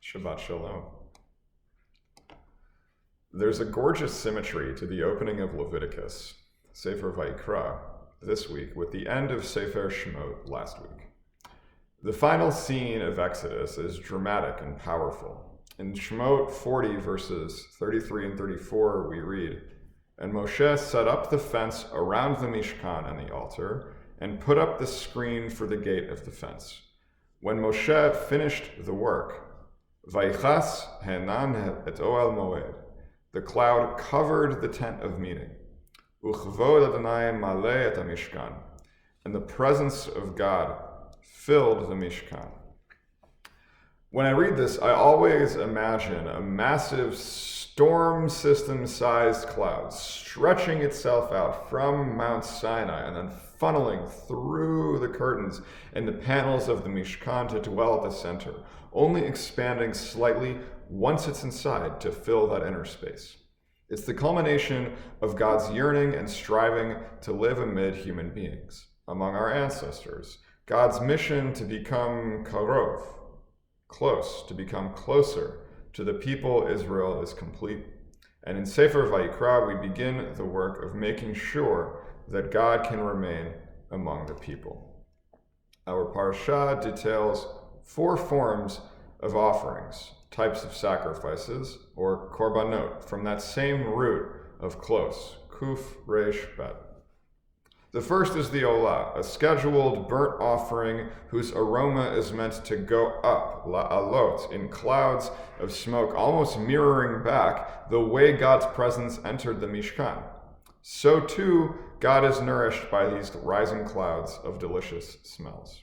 Shabbat Shalom. There's a gorgeous symmetry to the opening of Leviticus, Sefer Vayikra, this week, with the end of Sefer Shemot last week. The final scene of Exodus is dramatic and powerful. In Shemot 40, verses 33 and 34, we read, "And Moshe set up the fence around the Mishkan and the altar, and put up the screen for the gate of the fence. When Moshe finished the work, Vayichas henan et Oel Moed, the cloud covered the tent of meeting. Uchvod Adonai maleh et Mishkan, and the presence of God filled the Mishkan." When I read this, I always imagine a massive storm system-sized cloud stretching itself out from Mount Sinai and then funneling through the curtains and the panels of the Mishkan to dwell at the center, only expanding slightly once it's inside to fill that inner space. It's the culmination of God's yearning and striving to live amid human beings, among our ancestors. God's mission to become karov, close, to become closer to the people Israel is complete. And in Sefer Vayikra, we begin the work of making sure that God can remain among the people. Our Parashat details 4 forms of offerings, types of sacrifices, or korbanot, from that same root of close, kuf resh bet. The first is the olah, a scheduled burnt offering whose aroma is meant to go up, la'alot, in clouds of smoke, almost mirroring back the way God's presence entered the Mishkan. So too, God is nourished by these rising clouds of delicious smells.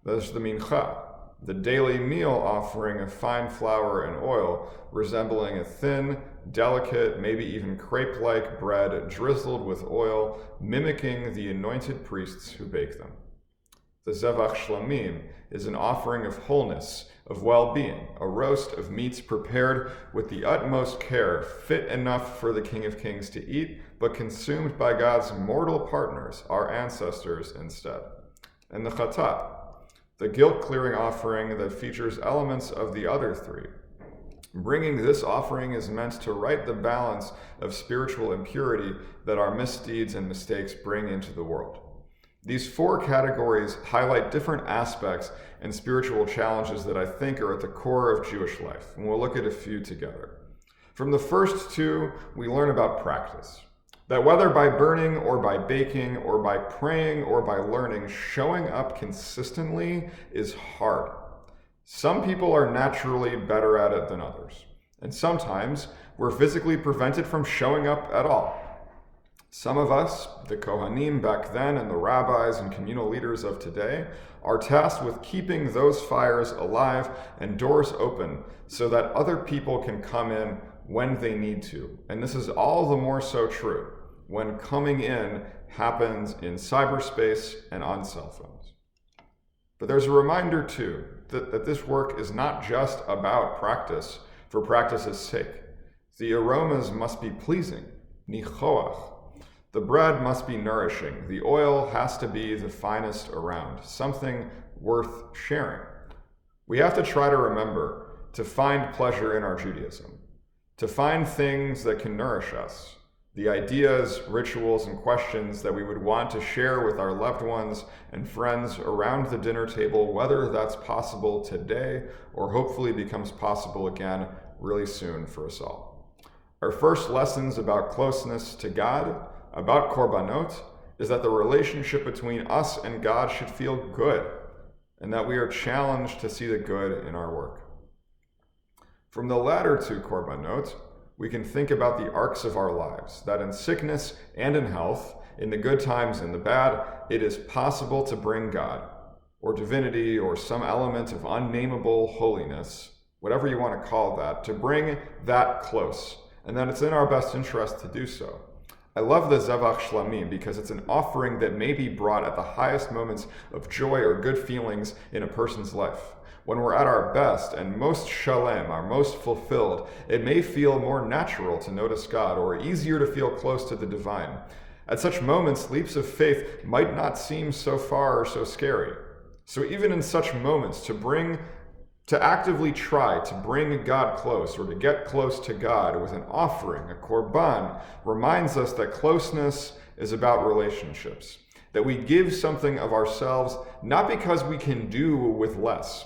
There's the mincha, the daily meal offering of fine flour and oil, resembling a thin, delicate, maybe even crepe-like bread drizzled with oil, mimicking the anointed priests who bake them. The zevach shlamim is an offering of wholeness, of well-being, a roast of meats prepared with the utmost care, fit enough for the King of Kings to eat, but consumed by God's mortal partners, our ancestors, instead. And the chatat, the guilt-clearing offering that features elements of the other 3. Bringing this offering is meant to right the balance of spiritual impurity that our misdeeds and mistakes bring into the world. These 4 categories highlight different aspects and spiritual challenges that I think are at the core of Jewish life, and we'll look at a few together. From the first 2, we learn about practice. That whether by burning or by baking or by praying or by learning, showing up consistently is hard. Some people are naturally better at it than others, and sometimes we're physically prevented from showing up at all. Some of us, the Kohanim back then and the rabbis and communal leaders of today, are tasked with keeping those fires alive and doors open so that other people can come in when they need to. And this is all the more so true when coming in happens in cyberspace and on cell phones. But there's a reminder too that this work is not just about practice for practice's sake. The aromas must be pleasing, nichoach. The bread must be nourishing. The oil has to be the finest around, something worth sharing. We have to try to remember to find pleasure in our Judaism, to find things that can nourish us, the ideas, rituals, and questions that we would want to share with our loved ones and friends around the dinner table, whether that's possible today or hopefully becomes possible again really soon for us all. Our first lessons about closeness to God, about korbanot, is that the relationship between us and God should feel good, and that we are challenged to see the good in our work. From the latter 2 korbanot, we can think about the arcs of our lives, that in sickness and in health, in the good times and the bad, it is possible to bring God, or divinity, or some element of unnameable holiness, whatever you want to call that, to bring that close, and that it's in our best interest to do so. I love the zevach shlamim because it's an offering that may be brought at the highest moments of joy or good feelings in a person's life. When we're at our best and most shalem, our most fulfilled, it may feel more natural to notice God or easier to feel close to the divine. At such moments, leaps of faith might not seem so far or so scary. So even in such moments, to bring To actively try to bring God close or to get close to God with an offering, a korban, reminds us that closeness is about relationships, that we give something of ourselves not because we can do with less,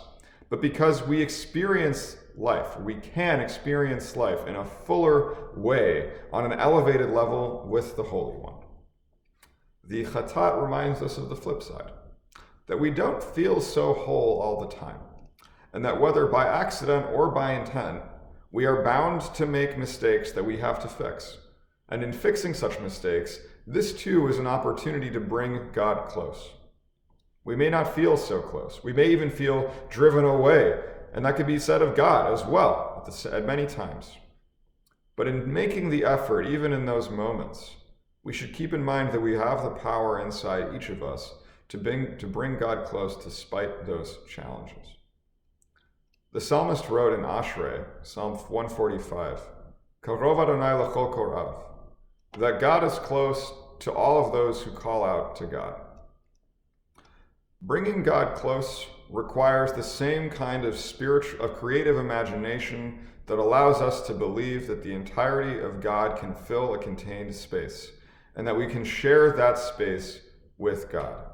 but because we experience life. We can experience life in a fuller way on an elevated level with the Holy One. The Chatat reminds us of the flip side, that we don't feel so whole all the time, and that whether by accident or by intent, we are bound to make mistakes that we have to fix. And in fixing such mistakes, this too is an opportunity to bring God close. We may not feel so close. We may even feel driven away, and that could be said of God as well at many times. But in making the effort, even in those moments, we should keep in mind that we have the power inside each of us to bring God close despite those challenges. The psalmist wrote in Ashrei, Psalm 145, Karov Adonai l'chol korav, that God is close to all of those who call out to God. Bringing God close requires the same kind of creative imagination that allows us to believe that the entirety of God can fill a contained space, and that we can share that space with God.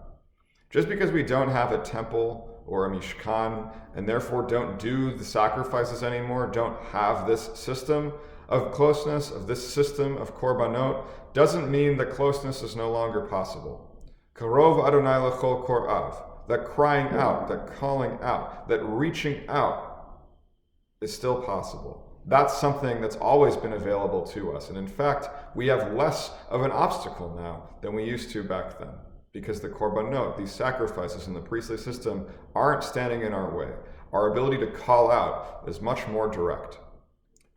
Just because we don't have a temple or a mishkan, and therefore don't do the sacrifices anymore, don't have this system of closeness, of this system of korbanot, doesn't mean that closeness is no longer possible. Karov Adonai l'chol korav, that crying out, that calling out, that reaching out is still possible. That's something that's always been available to us. And in fact, we have less of an obstacle now than we used to back then, because the korbanot, these sacrifices in the priestly system, aren't standing in our way. Our ability to call out is much more direct.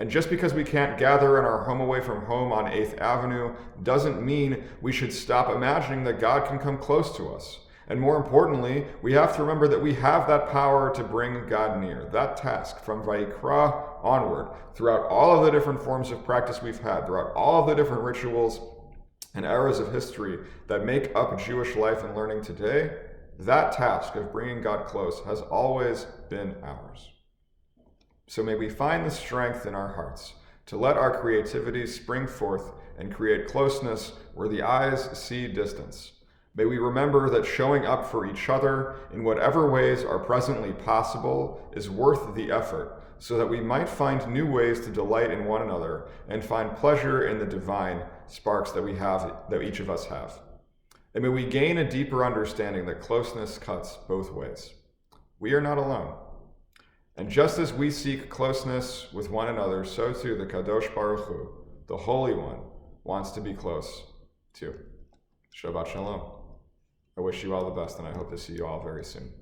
And just because we can't gather in our home away from home on 8th Avenue doesn't mean we should stop imagining that God can come close to us. And more importantly, we have to remember that we have that power to bring God near. That task from Vayikra onward, throughout all of the different forms of practice we've had, throughout all of the different rituals and eras of history that make up Jewish life and learning today, that task of bringing God close has always been ours. So may we find the strength in our hearts to let our creativity spring forth and create closeness where the eyes see distance. May we remember that showing up for each other in whatever ways are presently possible is worth the effort, so that we might find new ways to delight in one another and find pleasure in the divine sparks that each of us have. And may we gain a deeper understanding that closeness cuts both ways. We are not alone. And just as we seek closeness with one another, so too the Kadosh Baruch Hu, the Holy One, wants to be close too. Shabbat Shalom. I wish you all the best, and I hope to see you all very soon.